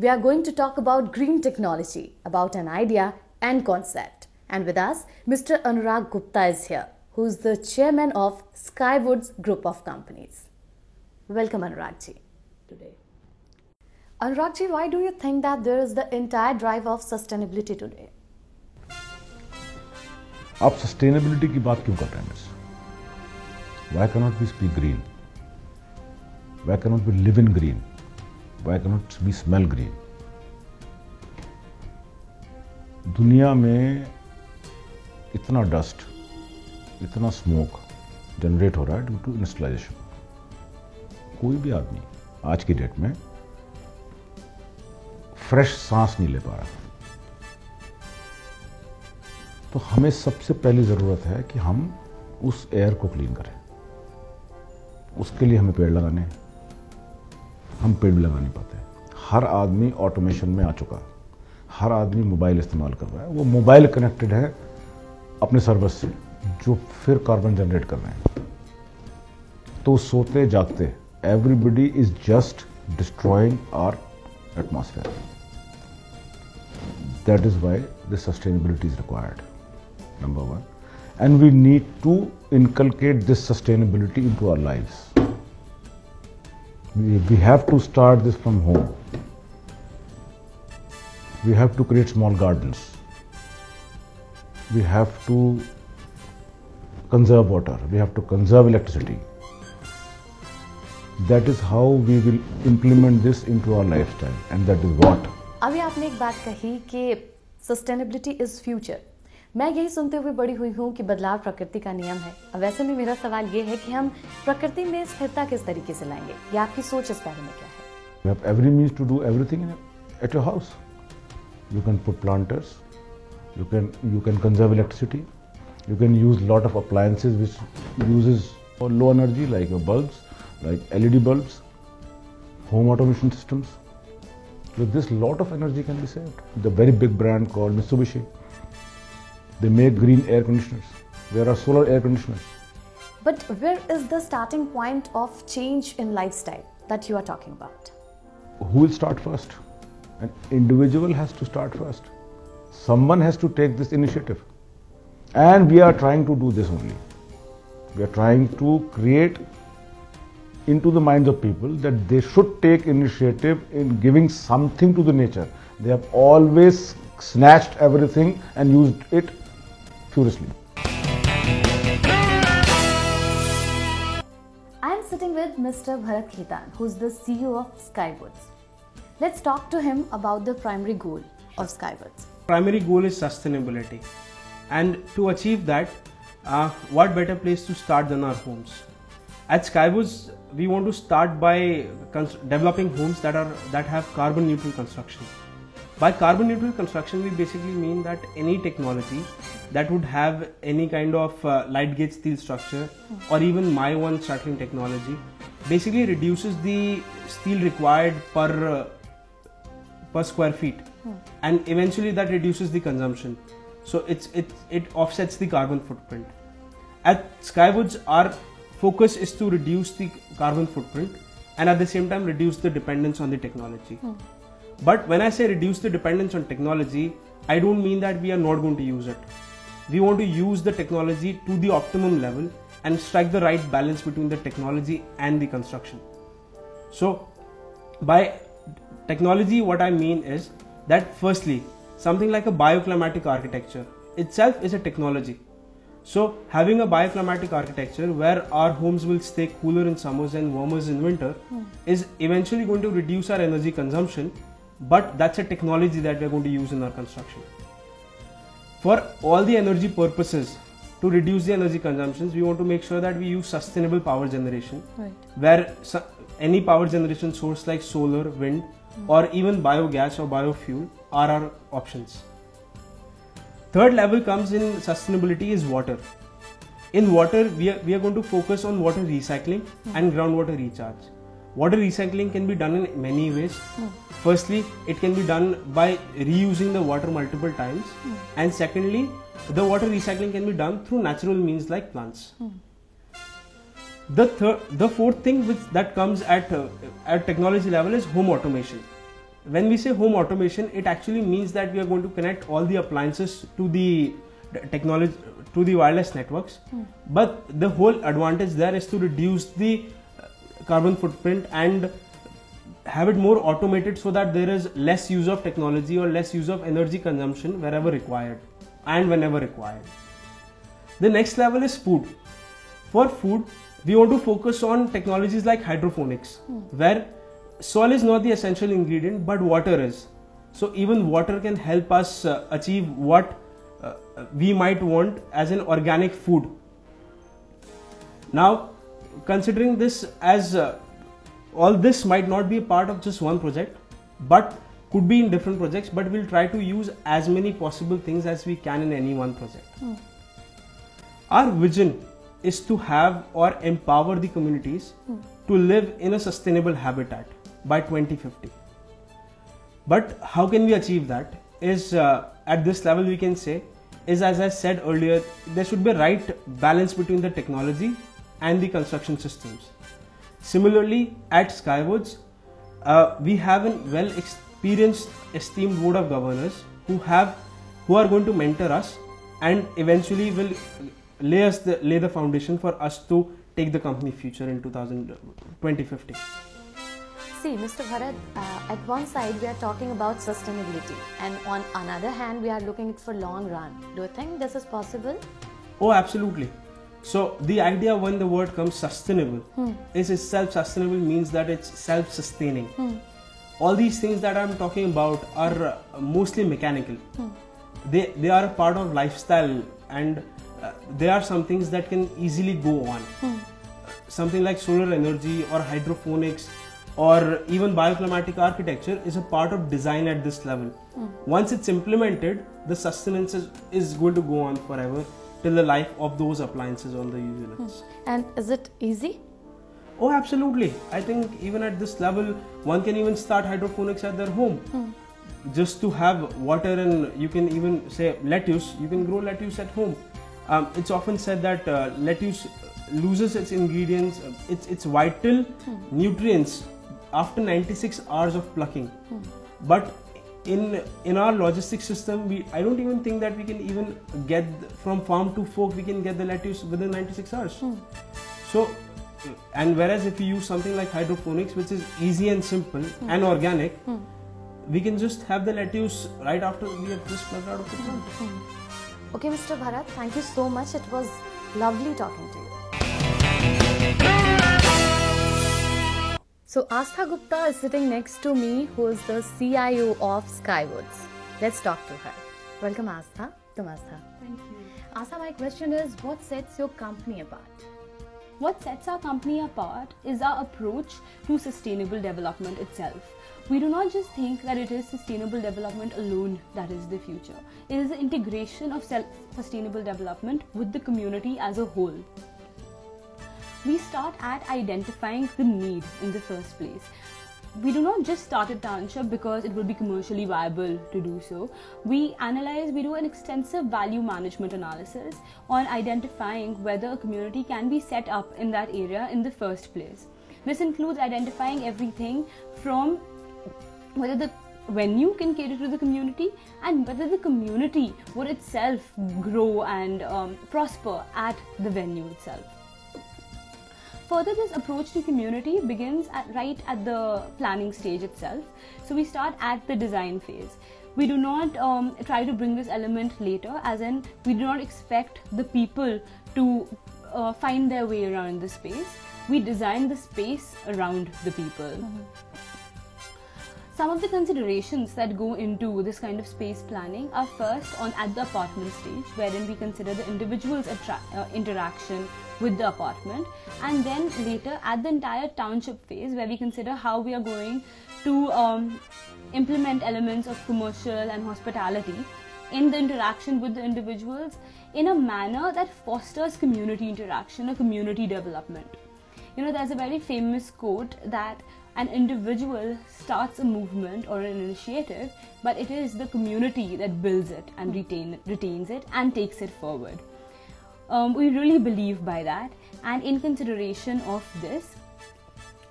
we are going to talk about green technology, about an idea and concept. And with us, Mr. Anurag Gupta is here, who is the chairman of Skywoods group of companies. Welcome, Anurag ji. Today. Anurag ji, why do you think that there is the entire drive of sustainability today? आप sustainability की बात क्यों कर रहे हैं? Why cannot we speak green? Why cannot we live in green? Why cannot we smell green? दुनिया में इतना डस्ट, इतना स्मोक जनरेट हो रहा है ड्यू टू इंडस्ट्रियलाइजेशन. कोई भी आदमी आज की डेट में फ्रेश सांस नहीं ले पा रहा. तो हमें सबसे पहली जरूरत है कि हम उस एयर को क्लीन करें. उसके लिए हमें पेड़ लगाने हैं. हम पेड़ भी लगा नहीं पाते. हर आदमी ऑटोमेशन में आ चुका. हर आदमी मोबाइल इस्तेमाल कर रहा है. वो मोबाइल कनेक्टेड है अपने सर्वर से, जो फिर कार्बन जनरेट कर रहे हैं. तो सोते जागते everybody is just destroying our atmosphere. That is why this sustainability is required. Number one, and we need to inculcate this sustainability into our lives. We have to start this from home. We have to create small gardens. We have to conserve water. We have to conserve electricity. That is how we will implement this into our lifestyle, and that is what. अभी आपने एक बात कही कि sustainability is future. मैं यही सुनते हुए बड़ी हुई हूँ कि बदलाव प्रकृति का नियम है. अब वैसे में मेरा सवाल ये है कि हम प्रकृति में स्थिरता किस तरीके से लाएंगे, या आपकी सोच इस बारे में क्या है? You have every means to do everything at your house. You can put planters. You can conserve electricity. You can use lot of appliances which uses low energy, like bulbs, like LED bulbs, home automation systems. With this, lot of energy can be saved. The very big brand called Mitsubishi. They make green air conditioners. There are solar air conditioners. But where is the starting point of change in lifestyle that you are talking about? Who will start first? An individual has to start first. Someone has to take this initiative. And we are trying to do this only. We are trying to create into the minds of people that they should take initiative in giving something to the nature. They have always snatched everything and used it furiously. I am sitting with Mr. Bharat Khitan, who is the CEO of Skywoods. Let's talk to him about the primary goal of Skywoods. Primary goal is sustainability, and to achieve that, what better place to start than our homes? At Skywoods, we want to start by developing homes that have carbon neutral construction. By carbon neutral construction, we basically mean that any technology that would have any kind of light gauge steel structure or even my one shuttling technology basically reduces the steel required per square feet, and eventually that reduces the consumption. So it offsets the carbon footprint. At Skywoods, our focus is to reduce the carbon footprint and at the same time reduce the dependence on the technology. But when I say reduce the dependence on technology, I don't mean that we are not going to use it. We want to use the technology to the optimum level and strike the right balance between the technology and the construction. So by technology, what I mean is that firstly, something like a bioclimatic architecture itself is a technology. So having a bioclimatic architecture where our homes will stay cooler in summers and warmer in winter is eventually going to reduce our energy consumption, but that's a technology that we're going to use in our construction. For all the energy purposes, to reduce the energy consumptions, we want to make sure that we use sustainable power generation, where any power generation source like solar, wind, or even biogas or biofuel are our options. Third level comes in sustainability is water. In water, we are going to focus on water recycling and groundwater recharge. Water recycling can be done in many ways. Firstly, it can be done by reusing the water multiple times, and secondly, the water recycling can be done through natural means like plants. The fourth thing that comes at technology level is home automation. when we say home automation, it actually means that we are going to connect all the appliances to the technology, to the wireless networks. But the whole advantage there is to reduce the carbon footprint and have it more automated, so that there is less use of technology or less use of energy consumption wherever required and whenever required. The next level is food. For food, we want to focus on technologies like hydroponics, where soil is not the essential ingredient, but water is. So even water can help us achieve what we might want as an organic food. Now, considering this as all this might not be a part of just one project, but could be in different projects, but we'll try to use as many possible things as we can in any one project. Our vision is to have or empower the communities to live in a sustainable habitat by 2050. But how can we achieve that? Is at this level we can say is, as I said earlier, there should be a right balance between the technology and the construction systems. Similarly, at Skywoods, we have a well-experienced, esteemed board of governors who are going to mentor us and eventually will lay the foundation for us to take the company future in 2050. See, Mr. Bharat, at one side we are talking about sustainability, and on another hand we are looking at for long run. Do you think this is possible? Oh, absolutely. So the idea when the word comes sustainable is self-sustainable, means that it's self-sustaining. All these things that I'm talking about are mostly mechanical. They are a part of lifestyle, and they are some things that can easily go on. Something like solar energy or hydroponics or even bioclimatic architecture is a part of design at this level. Once it's implemented, the sustenance is going to go on forever till the life of those appliances on the units. And is it easy? Oh, absolutely. I think even at this level, one can even start hydroponics at their home. Just to have water, and you can even say lettuce, you can grow lettuce at home. It's often said that lettuce loses its ingredients, its vital nutrients after 96 hours of plucking. But in our logistics system, I don't even think that we can even get from farm to fork, we can get the lettuce within 96 hours. So, and whereas if you use something like hydroponics, which is easy and simple and organic, we can just have the lettuce right after we have just plucked out of the plant. Okay, Mr. Bharat, thank you so much. It was lovely talking to you. So Astha Gupta is sitting next to me, who is the CIO of Skywoods. Let's talk to her. Welcome, Astha. Astha. Thank you. Astha, my question is, what sets your company apart? What sets our company apart is our approach to sustainable development itself. We do not just think that it is sustainable development alone that is the future. It is the integration of sustainable development with the community as a whole. We start at identifying the need in the first place. We do not just start a township because it will be commercially viable to do so. We do an extensive value management analysis on identifying whether a community can be set up in that area in the first place. This includes identifying everything from whether the venue can cater to the community and whether the community would itself grow and prosper at the venue itself. Further, this approach to community begins right at the planning stage itself. So we start at the design phase. We do not try to bring this element later, as in we do not expect the people to find their way around the space. We design the space around the people. Some of the considerations that go into this kind of space planning are first at the apartment stage, wherein we consider the individual's interaction with the apartment, and then later at the entire township phase, where we consider how we are going to implement elements of commercial and hospitality in the interaction with the individuals in a manner that fosters community interaction or community development. You know, there's a very famous quote that an individual starts a movement or an initiative, but it is the community that builds it and retains it and takes it forward. We really believe by that, and in consideration of this,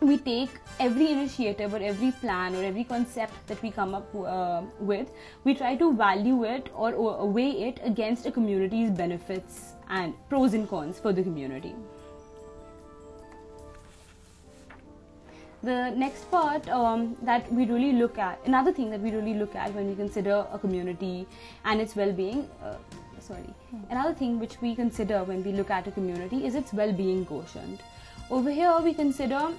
we take every initiative or every plan or every concept that we come up with, we try to value it or weigh it against a community's benefits and pros and cons for the community. The next part that we really look at, another thing that we really look at when we consider a community and its well-being, another thing which we consider when we look at a community is its well-being quotient. Over here we consider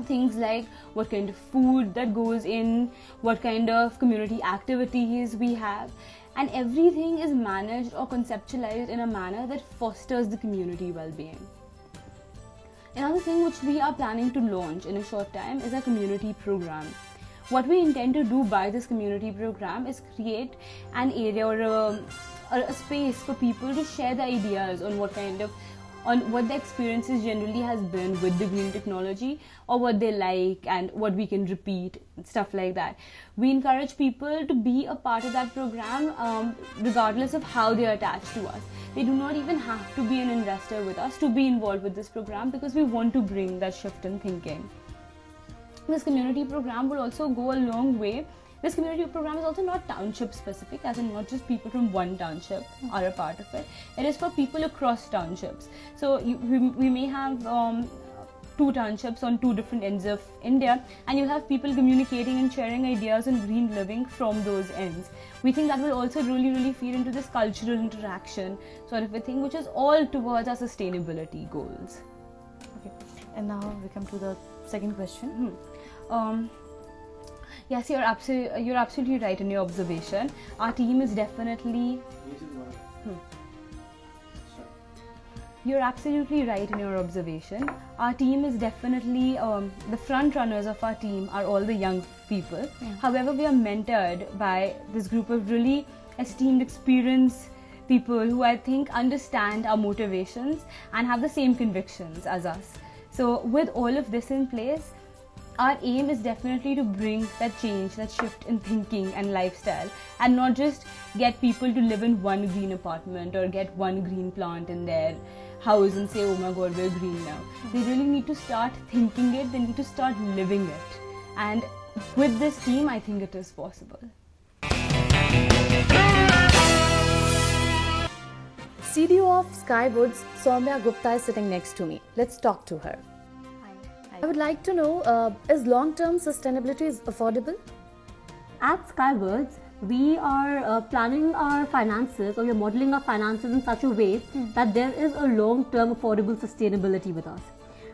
things like what kind of food that goes in, what kind of community activities we have, and everything is managed or conceptualized in a manner that fosters the community well-being. Another thing which we are planning to launch in a short time is a community program. What we intend to do by this community program is create an area or a space for people to share their ideas on what the experiences generally has been with the green technology, or what they like and what we can repeat, stuff like that. We encourage people to be a part of that program regardless of how they are attached to us. They do not even have to be an investor with us to be involved with this program, because we want to bring that shift in thinking. This community program will also go a long way. This community program is also not township specific, as in not just people from one township are a part of it. It is for people across townships. So we may have 2 townships on 2 different ends of India, and you have people communicating and sharing ideas on green living from those ends. We think that will also really feed into this cultural interaction sort of a thing, which is all towards our sustainability goals. Okay, and now we come to the second question. Yes, you're absolutely right in your observation. Our team is definitely... You're absolutely right in your observation. Our team is definitely, the front runners of our team are all the young people. However, we are mentored by this group of really esteemed, experienced people who I think understand our motivations and have the same convictions as us. So with all of this in place, our aim is definitely to bring that change, that shift in thinking and lifestyle, and not just get people to live in one green apartment or get one green plant in their house and say, oh my god, we're green now. They really need to start thinking it, they need to start living it. And with this team, I think it is possible. CDO of Skywoods, Soumya Gupta, is sitting next to me. Let's talk to her. I would like to know, is long-term sustainability affordable? At Skywoods, we are planning our finances, or we are modeling our finances in such a way that there is a long-term affordable sustainability with us.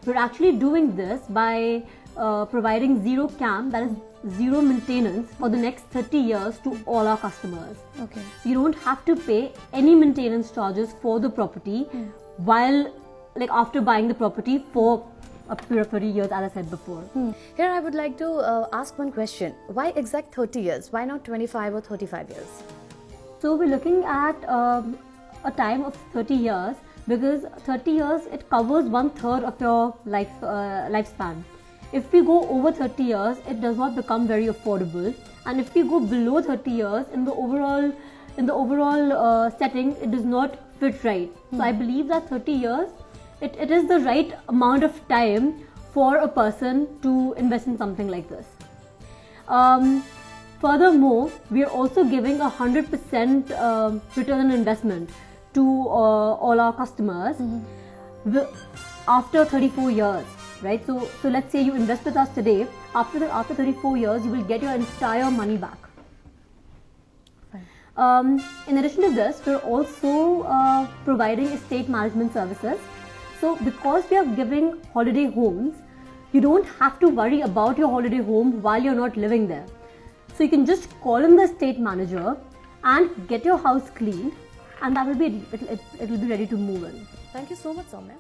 We're actually doing this by providing zero CAM, that is zero maintenance, for the next 30 years to all our customers. Okay. So you don't have to pay any maintenance charges for the property while, after buying the property for a period of 30 years, as I said before. Here I would like to ask one question. Why exact 30 years? Why not 25 or 35 years? So we're looking at a time of 30 years because 30 years, it covers 1/3 of your lifespan. If we go over 30 years, it does not become very affordable, and if we go below 30 years, in the overall setting, it does not fit right. So I believe that 30 years, it is the right amount of time for a person to invest in something like this. Furthermore, we are also giving 100% return on investment to all our customers after 34 years, right? So let's say you invest with us today. After 34 years, you will get your entire money back. In addition to this, we're also providing estate management services. So because we are giving holiday homes, you don't have to worry about your holiday home while you're not living there. So you can just call in the estate manager and get your house cleaned, and that will be it will be ready to move in. Thank you so much, Soumya.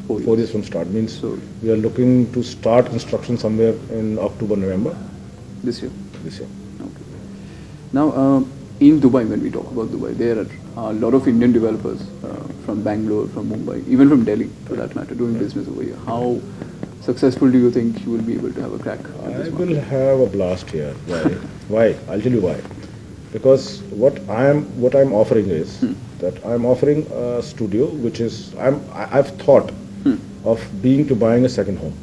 4 years from start means we are looking to start construction somewhere in October, November. This year. Okay. Now, in Dubai, when we talk about Dubai, there are a lot of Indian developers from Bangalore, from Mumbai, even from Delhi for that matter, doing business over here. How successful do you think you will be able to have a crack at this I market? will have a blast here. Why? Why? I'll tell you why. Because what I'm offering is that I'm offering a studio which is, I've thought of buying a second home,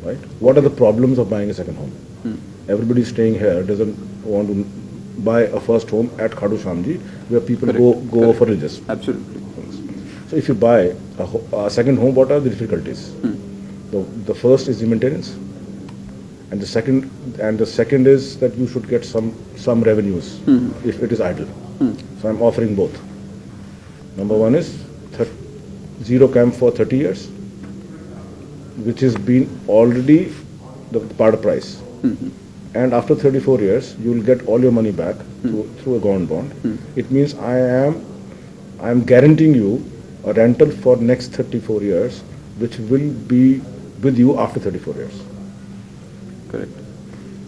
right? What are the problems of buying a second home? Everybody staying here doesn't want to buy a first home at Khadu Shamji where people go for religious. Absolutely. So if you buy a second home, what are the difficulties? The first is the maintenance, and the second is that you should get some revenues if it is idle. So I'm offering both. Number one is zero camp for 30 years, which has been already the part of price. And after 34 years, you will get all your money back through a government bond. It means I am guaranteeing you a rental for next 34 years, which will be with you after 34 years. Correct.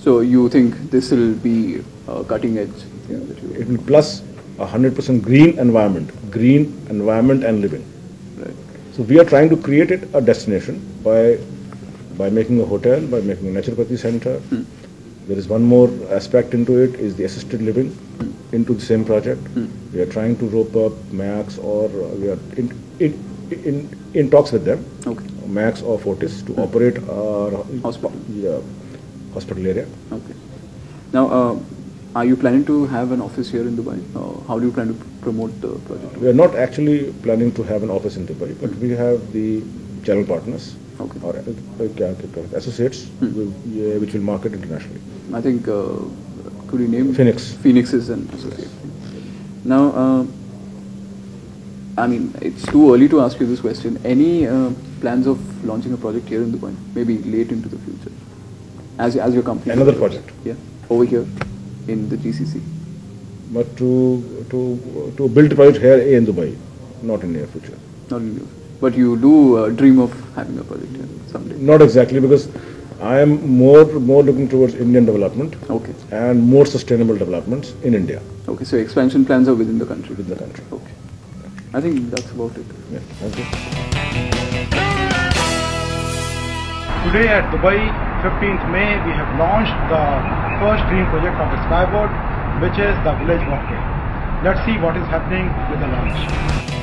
So you think this will be cutting edge? It will plus 100% green environment and living. Right. So we are trying to create a destination by making a hotel, by making a naturopathy center. There is one more aspect into it, is the assisted living into the same project. We are trying to rope up Max, or we are in talks with them, Max or Fortis, to operate our hospital area. Okay. Now, are you planning to have an office here in Dubai? How do you plan to promote the project? We are not actually planning to have an office in Dubai, but we have the channel partners or associates which will market internationally. I think, could you name? Phoenix. Phoenix is an associate. Now, I mean, it's too early to ask you this question. Any plans of launching a project here in Dubai, maybe late into the future, as your company? Another project. Yeah, over here in the GCC. But to build a project here in Dubai, not in the near future. Not in the near future. But you do dream of having a project here someday? Not exactly, because I am more looking towards Indian development and more sustainable developments in India. Okay, so expansion plans are within the country? Within the country. Okay. I think that's about it. Yeah, thank you. Today at Dubai, 15th May, we have launched the first dream project of the Skywood, which is the Village Walkway. Let's see what is happening with the launch.